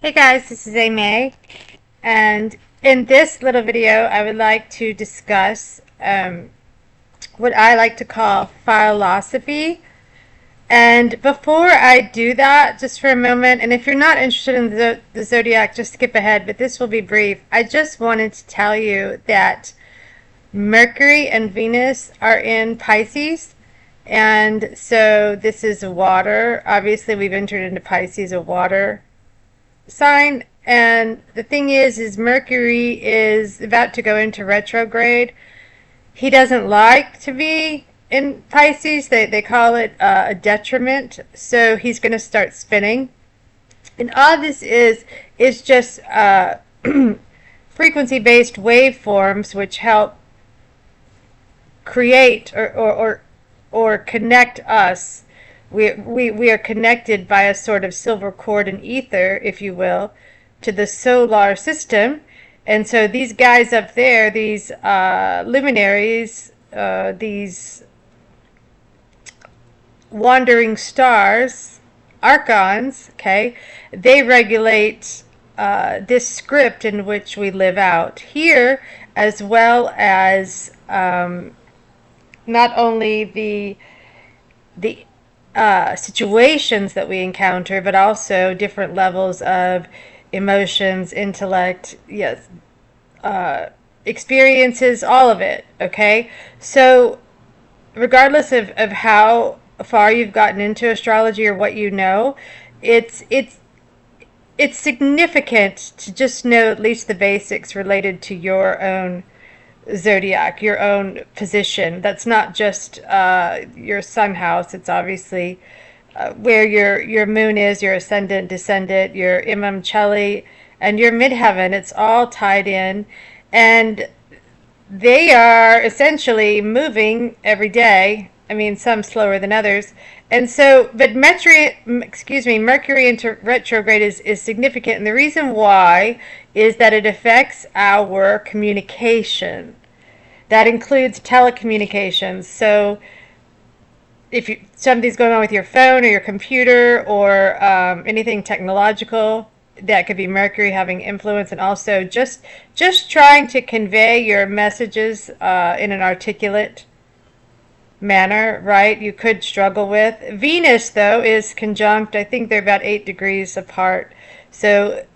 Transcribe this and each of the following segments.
Hey guys, this is Amy, and in this little video I would like to discuss what I like to call File-osophy. And before I do that, just for a moment, and if you're not interested in the zodiac, just skip ahead, but this will be brief. I just wanted to tell you that Mercury and Venus are in Pisces, and so this is water. Obviously, we've entered into Pisces, a water sign. And the thing is Mercury is about to go into retrograde. He doesn't like to be in Pisces. They call it a detriment. So he's going to start spinning. And all this is just frequency-based waveforms which help create or connect us. We are connected by a sort of silver cord and ether, if you will, to the solar system. And so these guys up there, these luminaries, these wandering stars, archons, okay, they regulate this script in which we live out here, as well as not only the situations that we encounter, but also different levels of emotions, intellect, yes, experiences, all of it. Okay, so regardless of how far you've gotten into astrology or what you know, it's significant to just know at least the basics related to your own zodiac, your own position. That's not just your sun house. It's obviously where your moon is, your ascendant, descendant, your imam cheli, and your midheaven. It's all tied in, and they are essentially moving every day. I mean, some slower than others. And so, but Mercury into retrograde is significant. And the reason why is that it affects our communication. That includes telecommunications. So if something's going on with your phone or your computer or anything technological, that could be Mercury having influence. And also just trying to convey your messages in an articulate manner, right? You could struggle with. Venus, though, is conjunct. I think they're about 8 degrees apart. So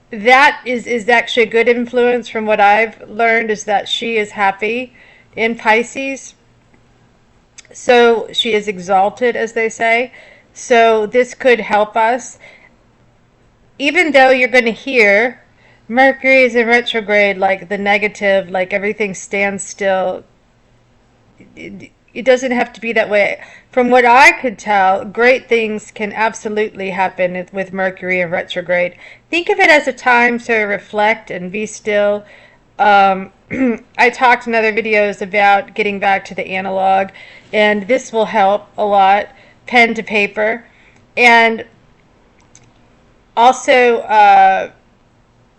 that is actually a good influence. From what I've learned, is that she is happy in Pisces. So she is exalted, as they say. So this could help us. Even though you're going to hear Mercury is in retrograde, like the negative, like everything stands still, it doesn't have to be that way. From what I could tell, great things can absolutely happen with Mercury in retrograde. Think of it as a time to reflect and be still. I talked in other videos about getting back to the analog, and this will help a lot. Pen to paper. And also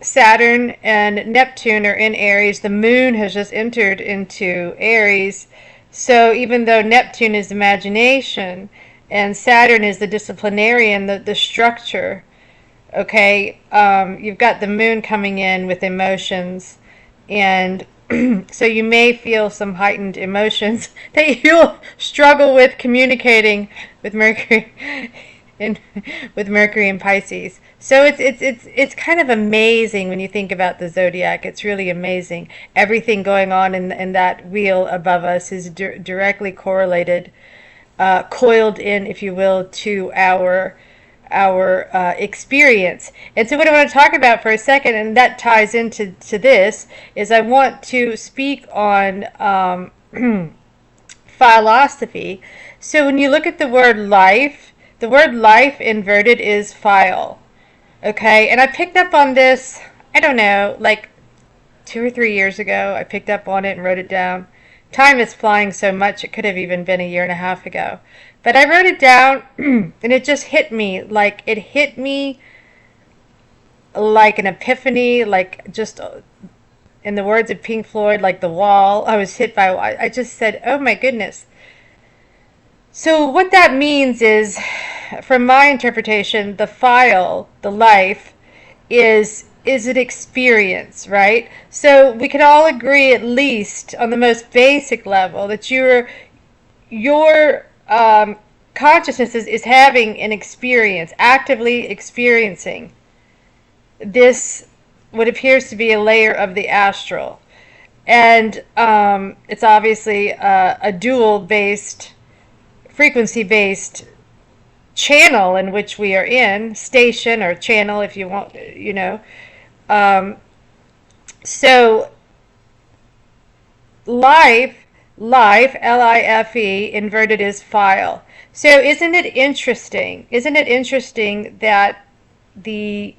Saturn and Neptune are in Aries. The moon has just entered into Aries. So even though Neptune is imagination and Saturn is the disciplinarian, the structure, okay, you've got the moon coming in with emotions. And so you may feel some heightened emotions that you'll struggle with communicating with Mercury with Mercury in Pisces. So it's kind of amazing when you think about the zodiac. It's really amazing. Everything going on in that wheel above us is directly correlated, coiled in, if you will, to our experience. And so what I want to talk about for a second, and that ties into this, is I want to speak on philosophy. So when you look at the word life, the word life inverted is file. Okay, and I picked up on this, I don't know, like 2 or 3 years ago. I picked up on it and wrote it down. Time is flying so much, it could have even been a year and a half ago. But I wrote it down, and it just hit me. Like, it hit me like an epiphany, like just, in the words of Pink Floyd, like the wall. I was hit by, I just said, oh my goodness. So what that means is from my interpretation, the file, the life, is an experience, right? So we can all agree, at least on the most basic level, that your consciousness is having an experience, actively experiencing this, what appears to be a layer of the astral. And it's obviously a dual based, frequency based channel in which we are in, station or channel if you want, you know. So life, L-I-F-E, inverted is file. So isn't it interesting? Isn't it interesting that the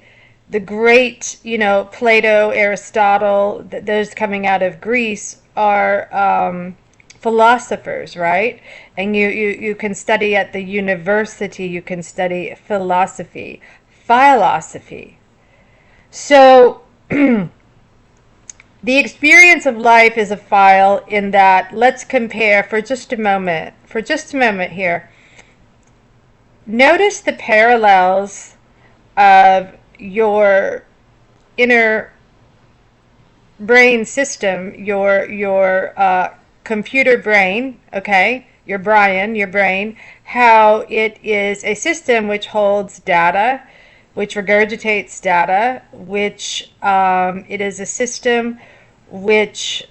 great, you know, Plato, Aristotle, those coming out of Greece are philosophers, right? And you can study at the university, you can study philosophy, File-osophy. So the experience of life is a file in that, let's compare for just a moment here. Notice the parallels of your inner brain system, your computer brain, okay, your brain, how it is a system which holds data, which regurgitates data, which it is a system which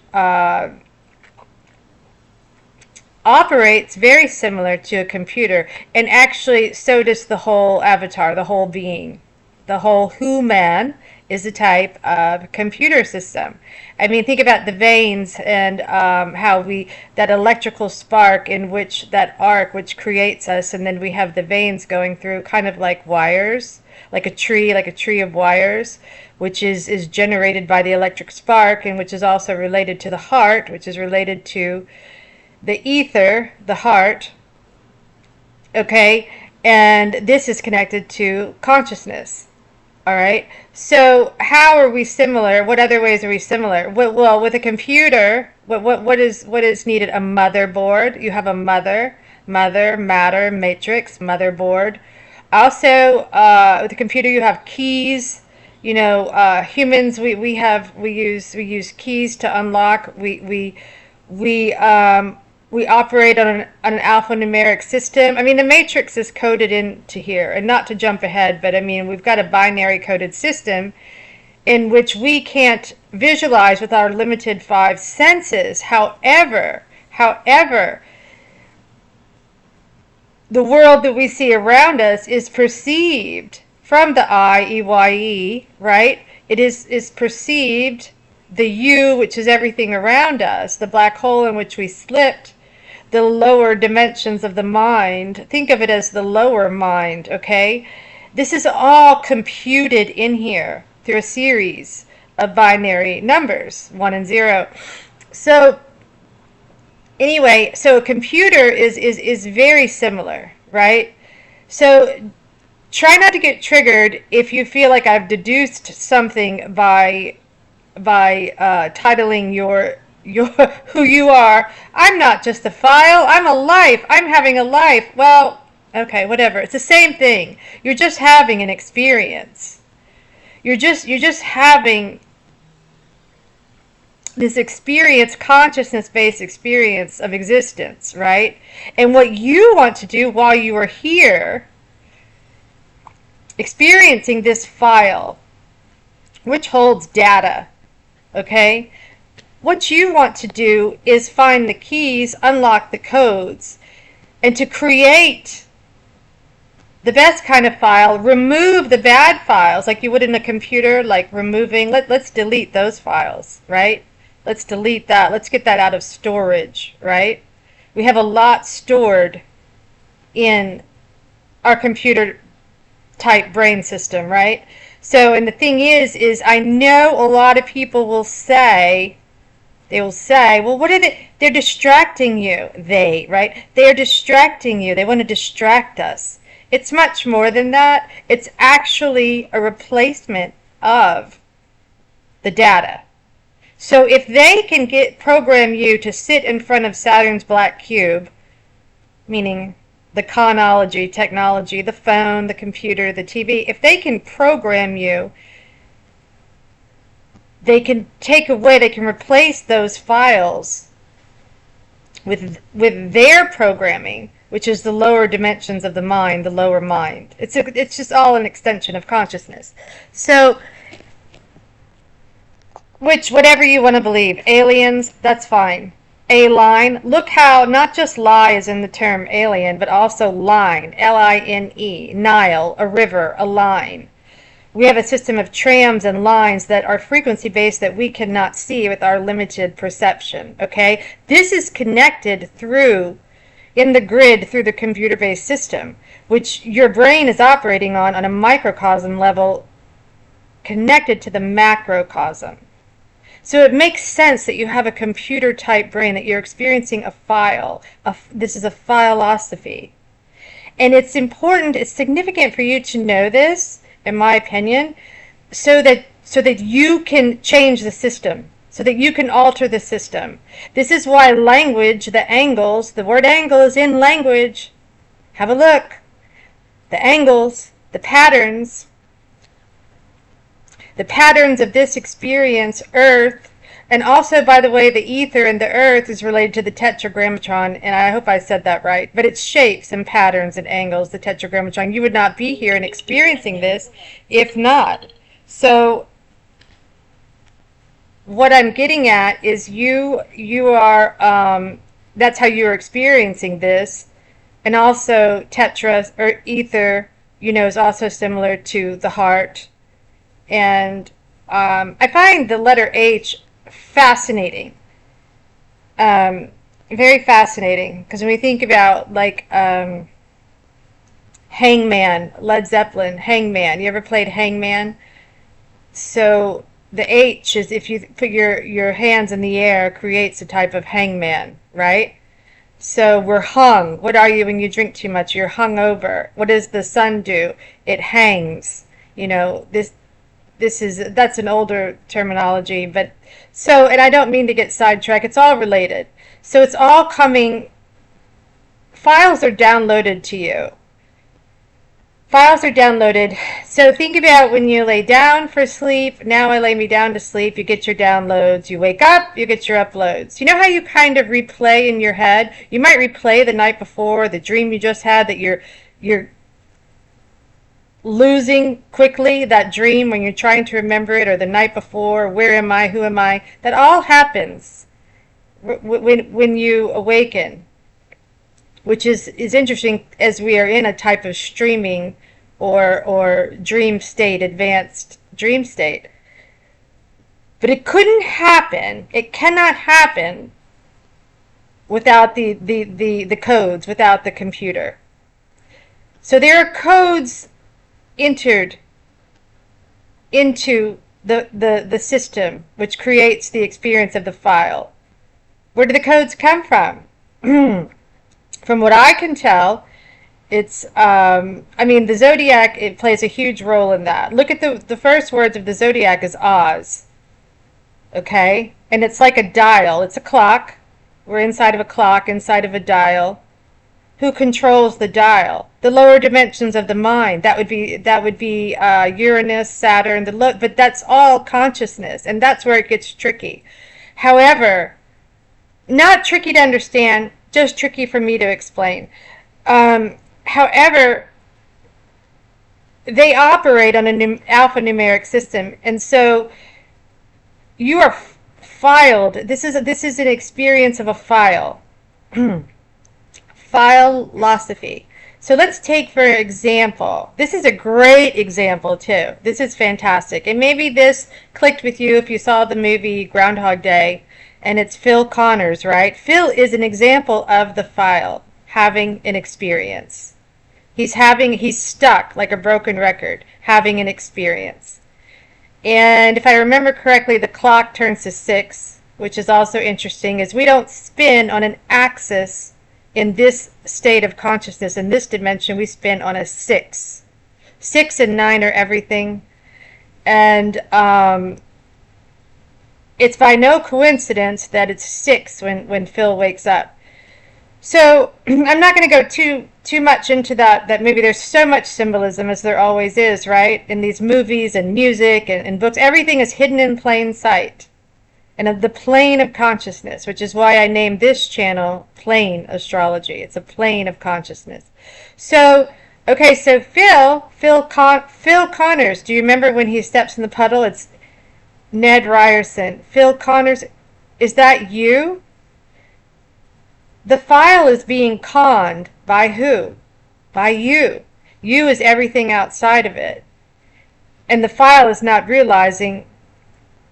operates very similar to a computer, and actually so does the whole avatar, the whole being. The whole human is a type of computer system. I mean, think about the veins and how that electrical spark in which, that arc which creates us, and then we have the veins going through, kind of like wires, like a tree of wires, which is generated by the electric spark, and which is also related to the heart, which is related to the ether, the heart, okay? And this is connected to consciousness. All right. So how are we similar? What other ways are we similar? Well, with a computer, what is needed? A motherboard. You have a mother, matter, matrix, motherboard. Also, with a computer, you have keys. You know, humans, we use keys to unlock. We operate on an alphanumeric system. I mean, the matrix is coded into here, and not to jump ahead, but I mean, we've got a binary coded system in which we can't visualize with our limited five senses. However, the world that we see around us is perceived from the I, EYE, right? It is perceived, the U, which is everything around us, the black hole in which we slipped, the lower dimensions of the mind. Think of it as the lower mind, okay? This is all computed in here through a series of binary numbers, 1 and 0. So anyway, so a computer is very similar, right? So try not to get triggered if you feel like I've deduced something by titling your who you are. I'm not just a file, I'm a life, I'm having a life. Well, okay, whatever. It's the same thing. You're just having an experience. You're just having this experience, consciousness-based experience of existence, right? And what you want to do while you are here, experiencing this file, which holds data, okay? What you want to do is find the keys, unlock the codes, and to create the best kind of file, remove the bad files like you would in a computer, like removing, let's delete those files, right? Let's delete that. Let's get that out of storage, right? We have a lot stored in our computer type brain system, right? So, and the thing is I know a lot of people will say, well, what are they? They're distracting you. Right? They're distracting you. They want to distract us. It's much more than that. It's actually a replacement of the data. So if they can program you to sit in front of Saturn's black cube, meaning the chronology, technology, the phone, the computer, the TV, if they can program you, they can take away, they can replace those files with their programming, which is the lower dimensions of the mind, the lower mind. It's just all an extension of consciousness. So, whatever you want to believe, aliens, that's fine. A line, look how not just lie is in the term alien, but also line, L-I-N-E, Nile, a river, a line. We have a system of trams and lines that are frequency based that we cannot see with our limited perception, okay? This is connected through, in the grid, through the computer based system, which your brain is operating on a microcosm level connected to the macrocosm. So it makes sense that you have a computer type brain, that you're experiencing a file. This is a file-osophy. And it's important, it's significant for you to know this, in my opinion, so that you can change the system, so that you can alter the system. This is why language, the angles, the word angle is in language. Have a look. The angles, the patterns of this experience, earth, and also, by the way, the ether and the earth is related to the tetragrammatron, and I hope I said that right, but it's shapes and patterns and angles, the tetragrammatron. You would not be here and experiencing this if not. So what I'm getting at is you are, that's how you're experiencing this, and also tetra, or ether, is also similar to the heart. And I find the letter H fascinating, very fascinating, because when we think about like Hangman, Led Zeppelin, Hangman. You ever played Hangman? So the H is, if you put your hands in the air, creates a type of hangman, right? So we're hung. What are you when you drink too much? You're hung over. What does the sun do? It hangs. That's an older terminology, but so, and I don't mean to get sidetracked, it's all related. So it's all coming, files are downloaded to you. Files are downloaded. So think about when you lay down for sleep. Now I lay me down to sleep. You get your downloads. You wake up, you get your uploads. You know how you kind of replay in your head? You might replay the night before, the dream you just had, that you're losing quickly, that dream when you're trying to remember it, or the night before, where am I, who am I? That all happens when you awaken, which is interesting, as we are in a type of streaming or dream state, advanced dream state. But it couldn't happen, it cannot happen without the codes, without the computer. So there are codes entered into the system, which creates the experience of the file. Where do the codes come from? From what I can tell, it's, the zodiac, it plays a huge role in that. Look at the first words of the zodiac is Oz. Okay? And it's like a dial. It's a clock. We're inside of a clock, inside of a dial. Who controls the dial? The lower dimensions of the mind. That would be Uranus, Saturn, but that's all consciousness, and that's where it gets tricky. However, not tricky to understand, just tricky for me to explain. However, they operate on an alphanumeric system, and so you are filed. This is an experience of a file. File-osophy. So let's take, for example, this is a great example too. This is fantastic. And maybe this clicked with you if you saw the movie Groundhog Day, and it's Phil Connors, right? Phil is an example of the file having an experience. He's stuck like a broken record, having an experience. And if I remember correctly, the clock turns to 6, which is also interesting, is we don't spin on an axis. In this state of consciousness, in this dimension, we spin on a 6. 6 and 9 are everything. And it's by no coincidence that it's 6 when Phil wakes up. So I'm not going to go too much into that maybe there's so much symbolism, as there always is, right? In these movies and music and books, everything is hidden in plain sight. And of the plane of consciousness, which is why I named this channel Plane Astrology. It's a plane of consciousness. So, okay, so Phil Connors, do you remember when he steps in the puddle? It's Ned Ryerson. Phil Connors, is that you? The file is being conned by who? By you. You is everything outside of it. And the file is not realizing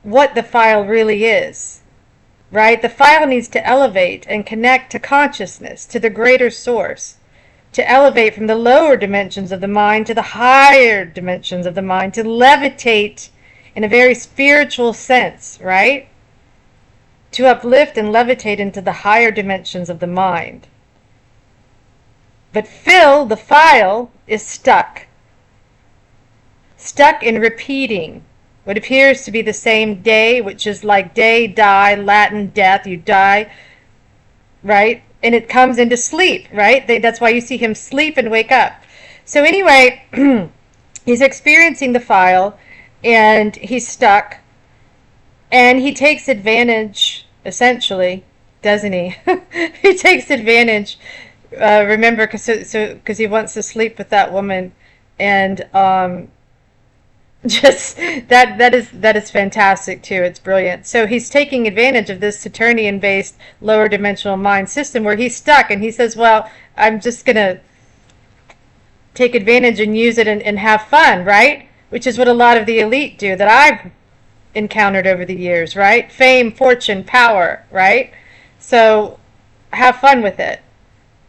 what the file really is, right? The file needs to elevate and connect to consciousness, to the greater source, to elevate from the lower dimensions of the mind to the higher dimensions of the mind, to levitate in a very spiritual sense, right? To uplift and levitate into the higher dimensions of the mind. But Phil, the file, is stuck in repeating what appears to be the same day, which is like day, die, Latin death, you die, right? And it comes into sleep, right? That's why you see him sleep and wake up. So anyway, he's experiencing the file, and he's stuck, and he takes advantage, essentially, doesn't he? He takes advantage, remember, because he wants to sleep with that woman, and just that is fantastic too. It's brilliant. So he's taking advantage of this Saturnian based lower dimensional mind system where he's stuck, and he says, well, I'm just gonna take advantage and use it and have fun, right? Which is what a lot of the elite do that I've encountered over the years, right? Fame, fortune, power, right? So have fun with it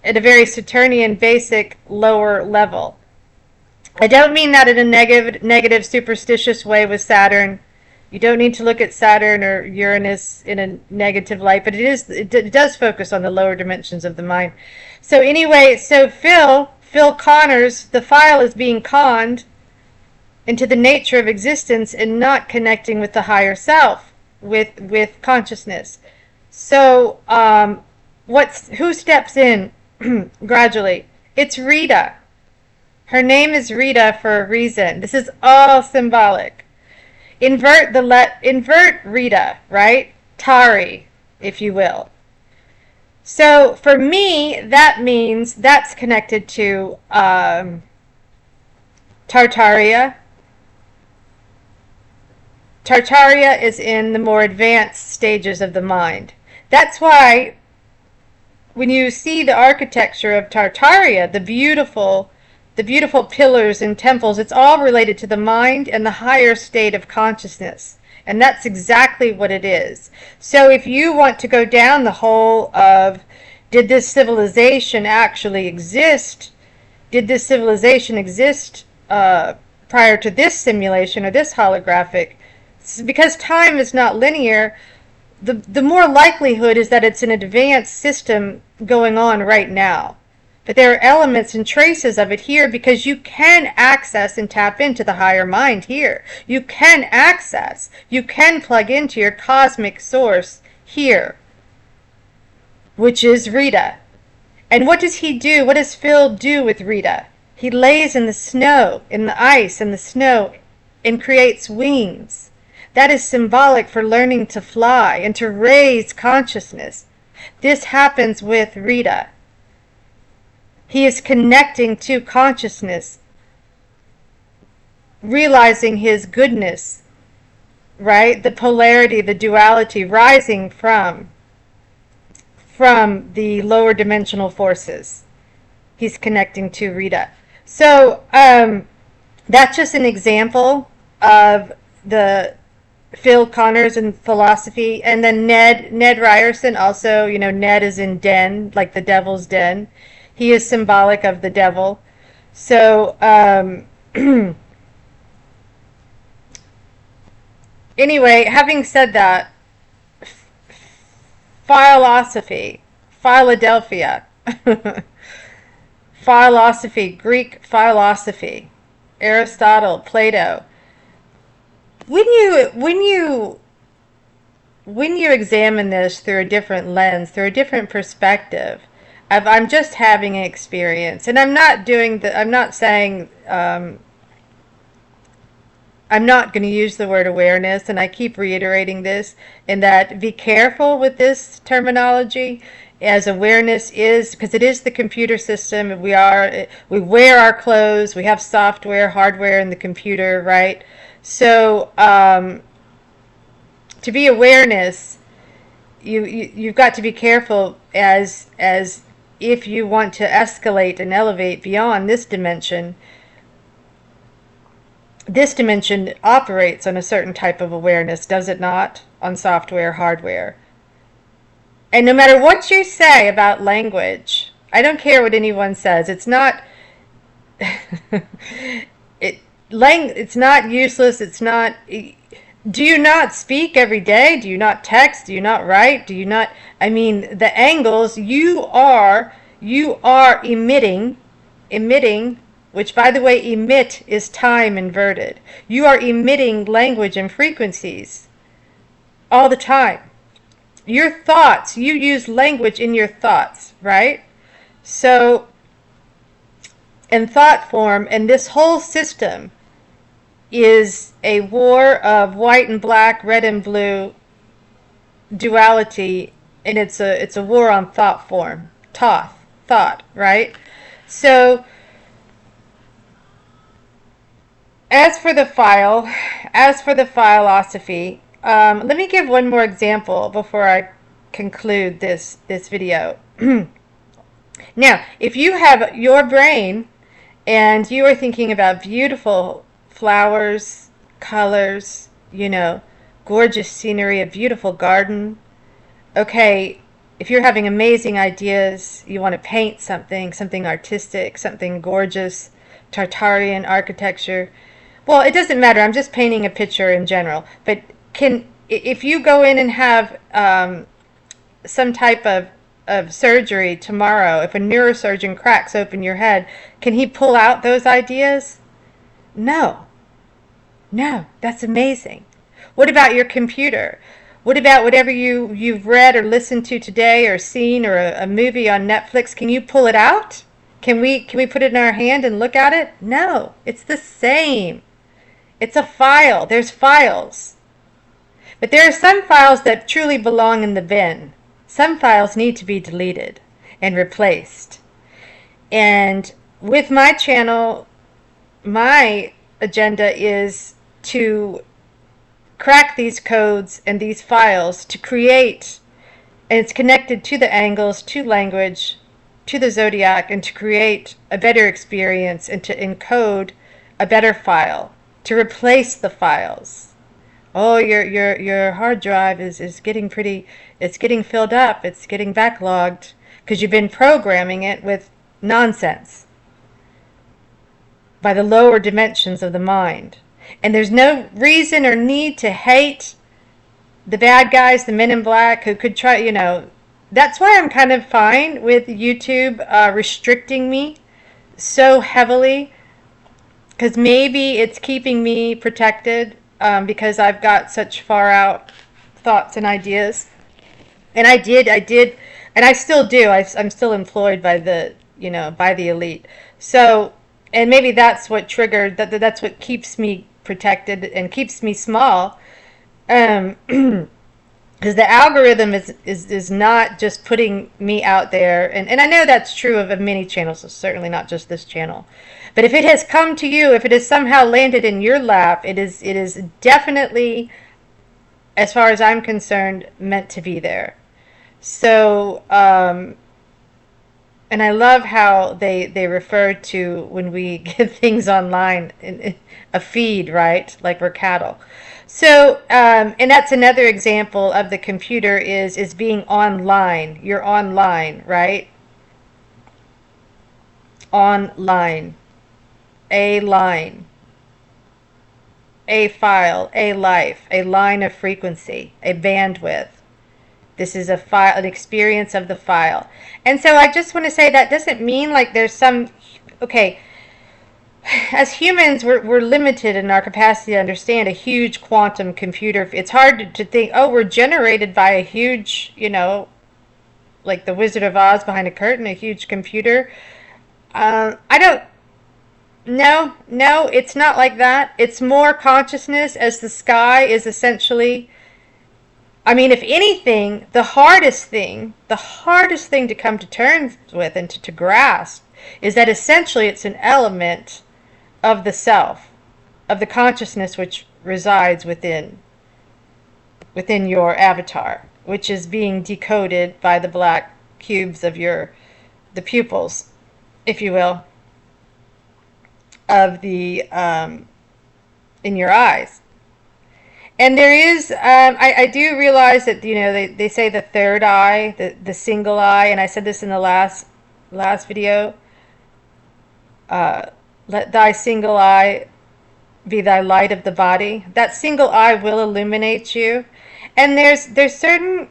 at a very Saturnian basic lower level. I don't mean that in a negative, superstitious way with Saturn. You don't need to look at Saturn or Uranus in a negative light, but it does focus on the lower dimensions of the mind. So anyway, so Phil Connors, the file is being conned into the nature of existence and not connecting with the higher self, with consciousness. So who steps in gradually? It's Rita. Her name is Rita for a reason. This is all symbolic. Invert Rita, right? Tari, if you will. So for me, that means that's connected to Tartaria. Tartaria is in the more advanced stages of the mind. That's why when you see the architecture of Tartaria, the beautiful pillars and temples, it's all related to the mind and the higher state of consciousness. And that's exactly what it is. So if you want to go down the hole of, did this civilization actually exist? Did this civilization exist prior to this simulation or this holographic? Because time is not linear, the more likelihood is that it's an advanced system going on right now. But there are elements and traces of it here because you can access and tap into the higher mind here. You can plug into your cosmic source here, which is Rita. And what does he do? What does Phil do with Rita? He lays in the snow, in the ice, in the snow, and creates wings. That is symbolic for learning to fly and to raise consciousness. This happens with Rita. He is connecting to consciousness, realizing his goodness, right? The polarity, the duality, rising from the lower dimensional forces. He's connecting to Rita. So that's just an example of the Phil Connors and philosophy. And then Ned Ryerson also, Ned is in den, like the devil's den. He is symbolic of the devil. So, anyway, having said that, File-osophy, Philadelphia, File-osophy, Greek File-osophy, Aristotle, Plato. When you examine this through a different lens, through a different perspective, I'm just having an experience, and I'm not saying, I'm not going to use the word awareness, and I keep reiterating this, in that be careful with this terminology, as awareness is, because it is the computer system. We wear our clothes, we have software, hardware in the computer, right? So to be awareness, you've got to be careful, as if you want to escalate and elevate beyond this dimension. This dimension operates on a certain type of awareness, does it not? On software, hardware. And no matter what you say about language, I don't care what anyone says, it's not it's not useless, it's not. Do you not speak every day? Do you not text? Do you not write? Do you not, I mean, the angles, you are emitting, which, by the way, emit is time inverted. You are emitting language and frequencies all the time. Your thoughts, you use language in your thoughts, right? So, in thought form, and this whole system is a war of white and black, red and blue duality, and it's a war on thought form, thought, right? So, as for the file-osophy, let me give one more example before I conclude this video. Now, if you have your brain and you are thinking about beautiful flowers, colors, gorgeous scenery, a beautiful garden, okay, if you're having amazing ideas, you want to paint something artistic, something gorgeous, Tartarian architecture. Well, it doesn't matter. I'm just painting a picture in general. But if you go in and have some type of surgery tomorrow, if a neurosurgeon cracks open your head, can he pull out those ideas? No. That's amazing. What about your computer? What about whatever you've read or listened to today, or seen, or a movie on Netflix? Can you pull it out? Can we put it in our hand and look at it? No. It's the same. It's a file. There's files. But there are some files that truly belong in the bin. Some files need to be deleted and replaced. And with my channel, my agenda is to crack these codes and these files to create, and it's connected to the angles, to language, to the zodiac, and to create a better experience and to encode a better file, to replace the files. Oh, your hard drive is getting it's getting filled up, it's getting backlogged, because you've been programming it with nonsense by the lower dimensions of the mind. And there's no reason or need to hate the bad guys, the men in black, who could try, That's why I'm kind of fine with YouTube restricting me so heavily, because maybe it's keeping me protected, because I've got such far out thoughts and ideas. And I did, and I still do. I'm still employed by the elite. So, and maybe that's what triggered, that's what keeps me protected and keeps me small. Because the algorithm is not just putting me out there, and I know that's true of many channels, so certainly not just this channel. But if it has come to you, if it has somehow landed in your lap, it is definitely, as far as I'm concerned, meant to be there. So, and I love how they refer to, when we get things online, in a feed, right? Like we're cattle. So, and that's another example of the computer is being online. You're online, right? Online. A line. A file. A life. A line of frequency. A bandwidth. This is a file, an experience of the file. And so I just want to say that doesn't mean like there's some, okay, as humans, we're limited in our capacity to understand a huge quantum computer. It's hard to think, oh, we're generated by a huge, like the Wizard of Oz behind a curtain, a huge computer. I don't. No, it's not like that. It's more consciousness, as the sky is essentially. I mean, if anything, the hardest thing to come to terms with and to grasp is that essentially it's an element of the self, of the consciousness which resides within your avatar, which is being decoded by the black cubes of the pupils, if you will, of the in your eyes. And there is, I do realize that, they say the third eye, the single eye, and I said this in the last video. Let thy single eye be thy light of the body. That single eye will illuminate you. And there's certain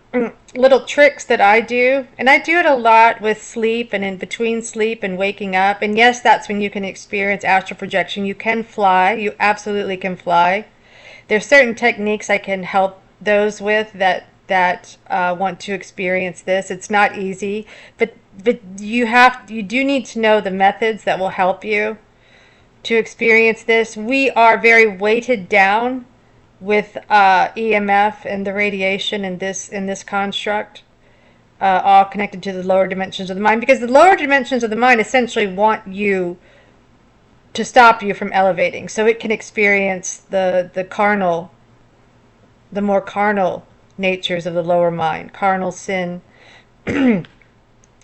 little tricks that I do, and I do it a lot with sleep and in between sleep and waking up. And yes, that's when you can experience astral projection. You can fly. You absolutely can fly. There's certain techniques I can help those with that want to experience this. It's not easy, but you do need to know the methods that will help you to experience this. We are very weighted down with EMF and the radiation in this construct, all connected to the lower dimensions of the mind, because the lower dimensions of the mind essentially want you to stop you from elevating, so it can experience the more carnal natures of the lower mind, carnal sin.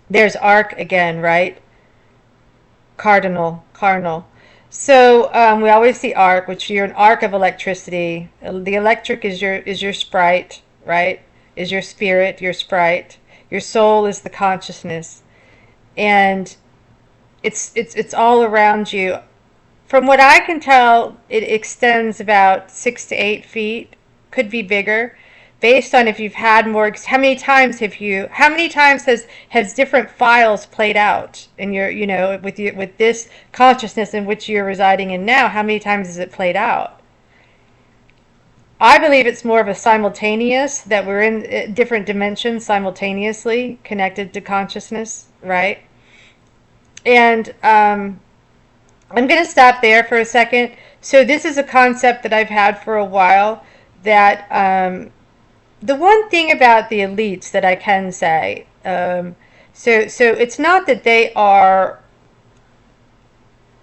There's arc again, right? Carnal. So we always see arc, which you're an arc of electricity. The electric is your sprite, right? Is your spirit, your sprite. Your soul is the consciousness, and it's all around you. From what I can tell, it extends about 6 to 8 feet, could be bigger, based on if you've had more. How many times has different files played out in your, with this consciousness in which you're residing in now? How many times has it played out? I believe it's more of a simultaneous, that we're in different dimensions simultaneously connected to consciousness, right? And I'm going to stop there for a second. So this is a concept that I've had for a while, that the one thing about the elites that I can say, so it's not that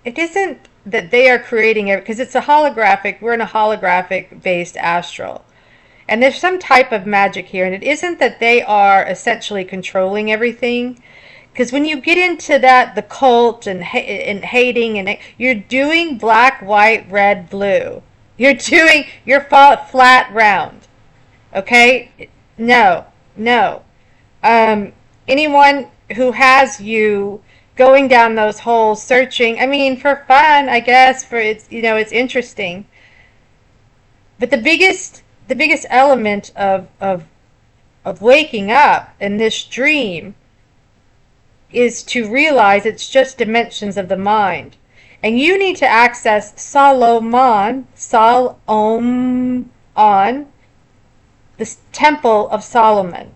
it isn't that they are creating it, because we're in a holographic based astral. And there's some type of magic here, and it isn't that they are essentially controlling everything. Because when you get into that, the cult and hating, and you're doing black, white, red, blue. You're flat, round. Okay? No. Anyone who has you going down those holes, searching, I mean, for fun, I guess, it's interesting. But the biggest element of waking up in this dream is to realize it's just dimensions of the mind. And you need to access Salomon, the temple of Solomon.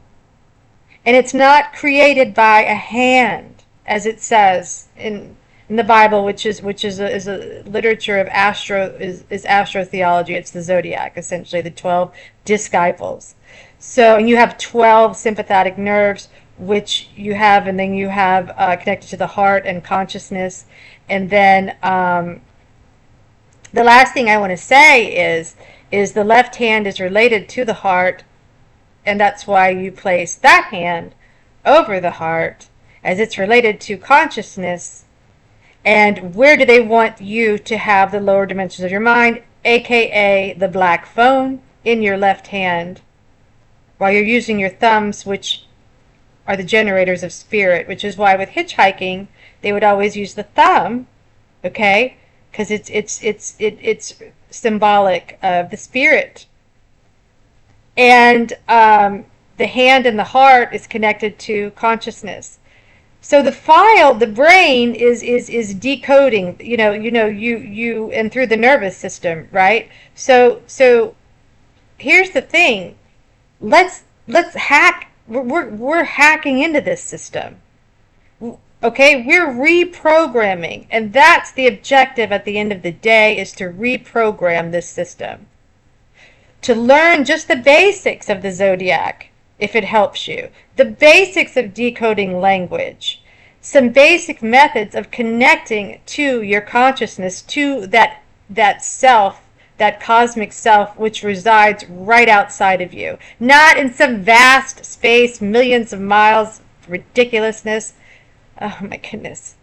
And it's not created by a hand, as it says in the Bible, which is a literature of astrotheology. It's the zodiac, essentially, the 12 disciples. So, and you have 12 sympathetic nerves, which you have, and then you have connected to the heart and consciousness. And then the last thing I want to say is the left hand is related to the heart, and that's why you place that hand over the heart, as it's related to consciousness. And where do they want you to have the lower dimensions of your mind, aka the black phone, in your left hand, while you're using your thumbs, which are the generators of spirit, which is why with hitchhiking they would always use the thumb, okay? Because it's symbolic of the spirit. And the hand and the heart is connected to consciousness. So the brain is decoding, you and through the nervous system, right? So here's the thing. Let's hack we're hacking into this system. Okay, we're reprogramming, and that's the objective at the end of the day, is to reprogram this system. To learn just the basics of the zodiac, if it helps you. The basics of decoding language. Some basic methods of connecting to your consciousness, to that self, that cosmic self which resides right outside of you. Not in some vast space, millions of miles, ridiculousness. Oh my goodness.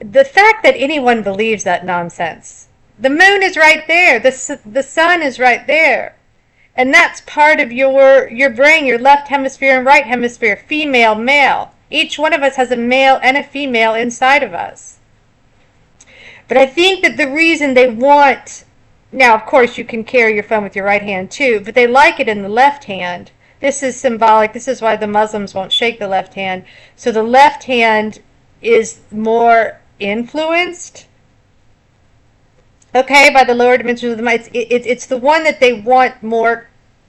The fact that anyone believes that nonsense. The moon is right there. The sun is right there. And that's part of your brain, your left hemisphere and right hemisphere, female, male. Each one of us has a male and a female inside of us. But I think that the reason they want, now of course you can carry your phone with your right hand too, but they like it in the left hand. This is symbolic. This is why the Muslims won't shake the left hand. So the left hand is more influenced, okay, by the lower dimensions of the mind. It's the one that they want more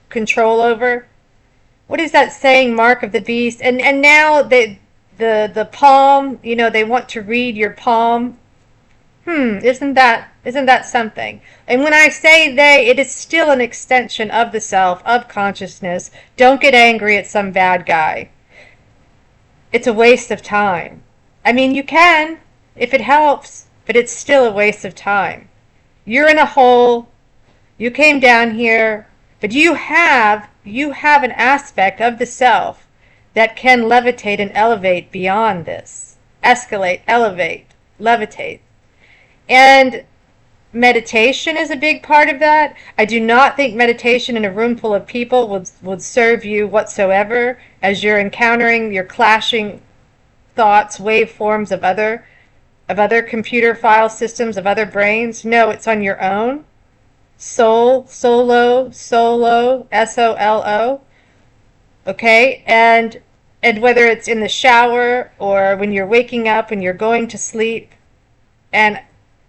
control over. What is that saying, mark of the beast? And now the palm, they want to read your palm. Isn't that something? And when I say they, it is still an extension of the self, of consciousness. Don't get angry at some bad guy. It's a waste of time. I mean, you can, if it helps, but it's still a waste of time. You're in a hole. You came down here, but you have an aspect of the self that can levitate and elevate beyond this. Escalate, elevate, levitate. And meditation is a big part of that. I do not think meditation in a room full of people would serve you whatsoever, as you're encountering your clashing thoughts, waveforms of other computer file systems, of other brains. No, it's on your own. Solo, S-O-L-O. Okay? And whether it's in the shower or when you're waking up, when you're going to sleep. And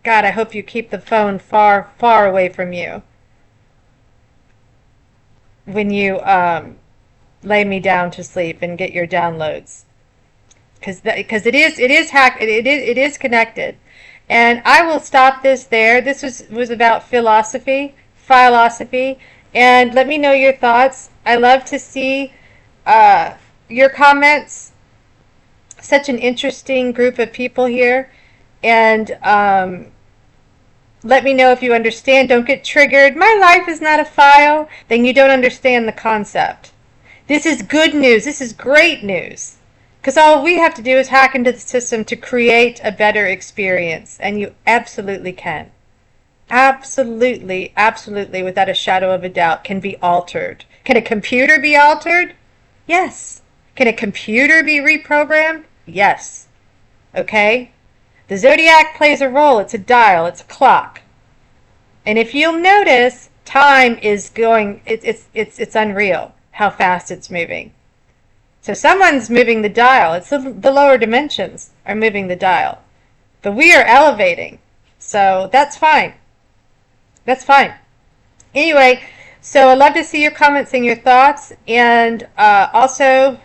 God, I hope you keep the phone far, far away from you when you lay me down to sleep and get your downloads. Because it is connected. And I will stop this there. This was about File-osophy, and let me know your thoughts. I love to see your comments. Such an interesting group of people here, and let me know if you understand. Don't get triggered. My life is not a file. Then you don't understand the concept. This is good news. This is great news. Because all we have to do is hack into the system to create a better experience. And you absolutely can. Absolutely, absolutely, without a shadow of a doubt, can be altered. Can a computer be altered? Yes. Can a computer be reprogrammed? Yes. Okay? The zodiac plays a role. It's a dial. It's a clock. And if you'll notice, time is going, it's unreal how fast it's moving. So someone's moving the dial. It's the lower dimensions are moving the dial. But we are elevating. So that's fine. That's fine. Anyway, so I'd love to see your comments and your thoughts. And also,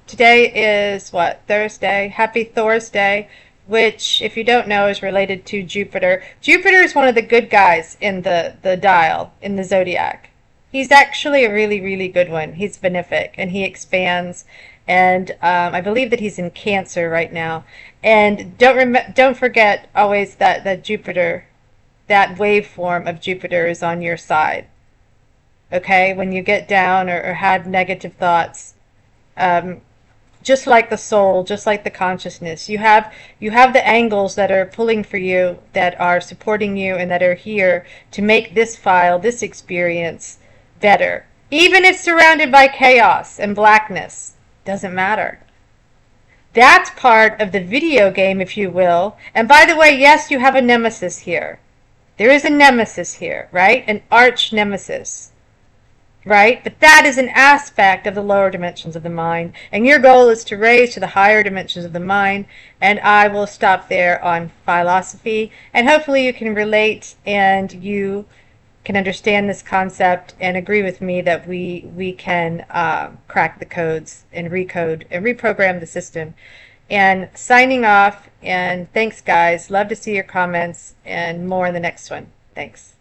today is what? Thursday. Happy Thursday, which, if you don't know, is related to Jupiter. Jupiter is one of the good guys in the dial, in the zodiac. He's actually a really, really good one. He's benefic, and he expands. And I believe that he's in Cancer right now. And don't forget always that Jupiter, that waveform of Jupiter is on your side. Okay? When you get down or had negative thoughts, just like the soul, just like the consciousness, you have the angles that are pulling for you, that are supporting you, and that are here to make this file, this experience, better. Even if surrounded by chaos and blackness, doesn't matter. That's part of the video game, if you will. And by the way, yes, you have a nemesis here. There is a nemesis here, right? An arch nemesis, right? But that is an aspect of the lower dimensions of the mind. And your goal is to raise to the higher dimensions of the mind. And I will stop there on File-osophy. And hopefully you can relate and you can understand this concept and agree with me that we can crack the codes and recode and reprogram the system. And signing off, and thanks guys. Love to see your comments and more in the next one. Thanks.